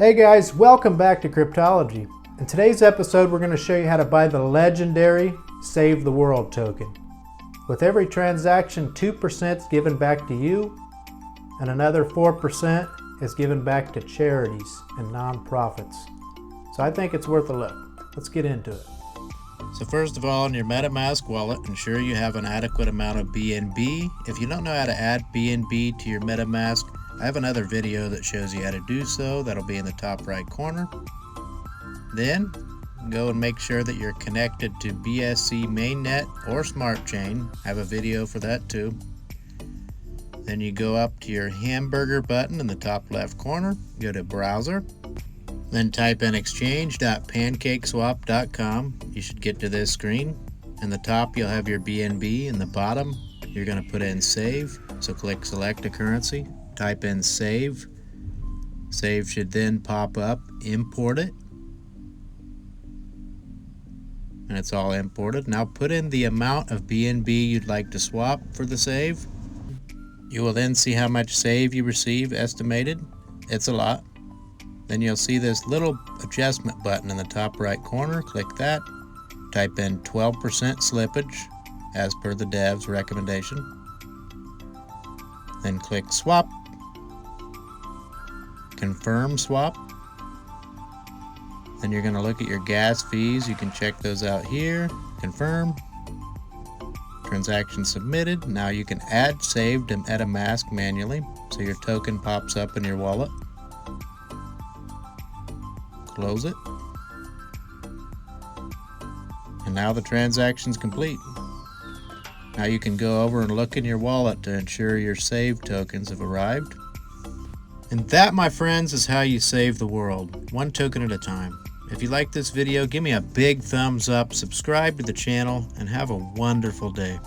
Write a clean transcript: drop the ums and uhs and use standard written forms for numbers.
Hey guys, welcome back to Cryptology. In today's episode, we're going to show you how to buy the legendary Save the World token. With every transaction, 2% is given back to you, and another 4% is given back to charities and nonprofits. So I think it's worth a look. Let's get into it. So first of all, in your MetaMask wallet, ensure you have an adequate amount of BNB. If you don't know how to add BNB to your MetaMask, I have another video that shows you how to do so. That'll be in the top right corner. Then go and make sure that you're connected to BSC mainnet or smart chain. I have a video for that too. Then you go up to your hamburger button in the top left corner, go to browser, then type in exchange.pancakeswap.com. You should get to this screen. In the top you'll have your BNB. In the bottom you're going to put in save, so click select a currency. Type in save. Save should then pop up, import it. And it's all imported. Now put in the amount of BNB you'd like to swap for the save. You will then see how much save you receive estimated. It's a lot. Then you'll see this little adjustment button in the top right corner. Click that. Type in 12% slippage as per the dev's recommendation. Then click swap. Confirm swap. Then you're going to look at your gas fees. You can check those out here. Confirm. Transaction submitted. Now you can add save to MetaMask manually, so your token pops up in your wallet. Close it. And now the transaction's complete. Now you can go over and look in your wallet to ensure your saved tokens have arrived. And that, my friends, is how you save the world, one token at a time. If you like this video, give me a big thumbs up, subscribe to the channel, and have a wonderful day.